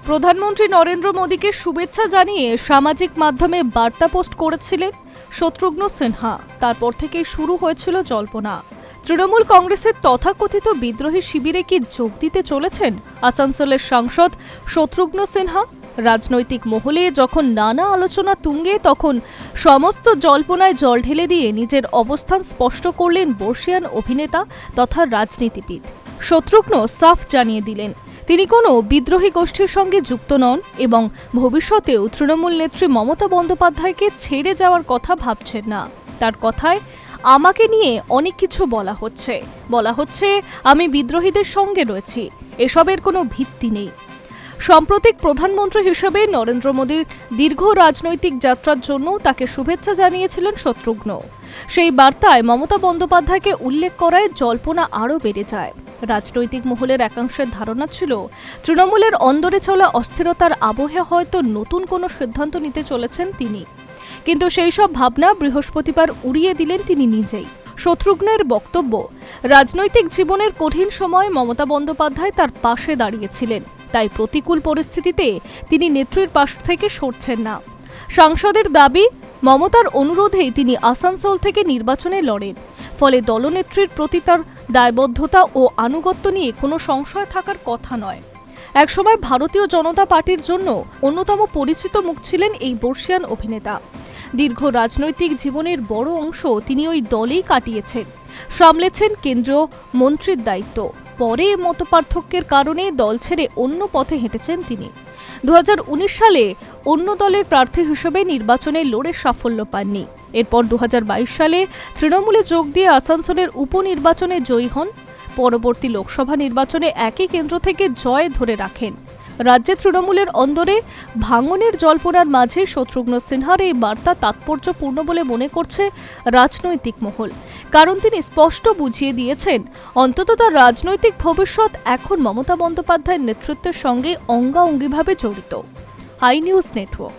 প্রধানমন্ত্রী নরেন্দ্র মোদীকে শুভেচ্ছা জানিয়ে সামাজিক মাধ্যমে বার্তা পোস্ট করেছিলেন শত্রুঘ্ন সিনহা। তারপর থেকেই শুরু হয়েছিল জল্পনা। তৃণমূল কংগ্রেসের তথাকথিত বিদ্রোহী শিবিরে কি যোগ দিতে চলেছেন আসানসোলের সাংসদ শত্রুঘ্ন সিনহা? রাজনৈতিক মহলে যখন নানা আলোচনা তুঙ্গে, তখন সমস্ত জল্পনায় জল ঢেলে দিয়ে নিজের অবস্থান স্পষ্ট করলেন বর্ষিয়ান অভিনেতা তথা রাজনীতিবিদ। শত্রুঘ্ন সাফ জানিয়ে দিলেন তিনি কোনো বিদ্রোহী গোষ্ঠীর সঙ্গে যুক্ত নন এবং ভবিষ্যতেও তৃণমূল নেত্রী মমতা বন্দ্যোপাধ্যায়কে ছেড়ে যাওয়ার কথা ভাবছেন না। তার কথায়, আমাকে নিয়ে অনেক কিছু বলা হচ্ছে আমি বিদ্রোহীদের সঙ্গে রয়েছি, এসবের কোনো ভিত্তি নেই। সাম্প্রতিক প্রধানমন্ত্রী হিসেবে নরেন্দ্র মোদীর দীর্ঘ রাজনৈতিক যাত্রার জন্য তাকে শুভেচ্ছা জানিয়েছিলেন শত্রুঘ্ন। সেই বার্তায় মমতা বন্দ্যোপাধ্যায়কে উল্লেখ করায় জল্পনা আরও বেড়ে যায়। রাজনৈতিক মহলের একাংশের ধারণা ছিল তৃণমূলের অন্দরে চলা অস্থিরতার আবহে হয়তো নতুন কোনো সিদ্ধান্ত নিতে চলেছেন তিনি, কিন্তু সেই সব ভাবনা বৃহস্পতিবার উড়িয়ে দিলেন তিনি নিজেই। শত্রুঘ্নের বক্তব্য, রাজনৈতিক জীবনের কঠিন সময় মমতা বন্দ্যোপাধ্যায় তার পাশে দাঁড়িয়েছিলেন, তাই প্রতিকূল পরিস্থিতিতে তিনি নেত্রীর পাশ থেকে সরছেন না। সাংসদের দাবি, মমতার অনুরোধেই তিনি আসানসোল থেকে নির্বাচনে লড়েন, ফলে দলনেত্রীর প্রতি তার দায়বদ্ধতা ও আনুগত্য নিয়ে কোনো সংশয় থাকার কথা নয়। একসময় ভারতীয় জনতা পার্টির জন্য অন্যতম পরিচিত মুখ ছিলেন এই বর্ষিয়ান অভিনেতা। দীর্ঘ রাজনৈতিক জীবনের বড় অংশ তিনি ওই দলেই কাটিয়েছেন, সামলেছেন কেন্দ্রীয় মন্ত্রীর দায়িত্ব। পরে মতপার্থক্যের কারণে দল ছেড়ে অন্য পথে হেঁটেছেন তিনি। 2019 সালে অন্য দলের প্রার্থী হিসেবে নির্বাচনে লড়ে সাফল্য পাননি। এরপর 2022 সালে তৃণমূলে যোগ দিয়ে আসানসোলের উপনির্বাচনে জয়ী হন। পরবর্তী লোকসভা নির্বাচনে একই কেন্দ্র থেকে জয় ধরে রাখেন। রাজ্যে তৃণমূলের অন্দরে ভাঙনের জল্পনার মাঝে শত্রুঘ্ন সিনহার এই বার্তা তাৎপর্যপূর্ণ বলে মনে করছে রাজনৈতিক মহল, কারণ তিনি স্পষ্ট বুঝিয়ে দিয়েছেন অন্তত তার রাজনৈতিক ভবিষ্যৎ এখন মমতা বন্দ্যোপাধ্যায়ের নেতৃত্বের সঙ্গে অঙ্গাঅঙ্গিভাবে জড়িত। I news network.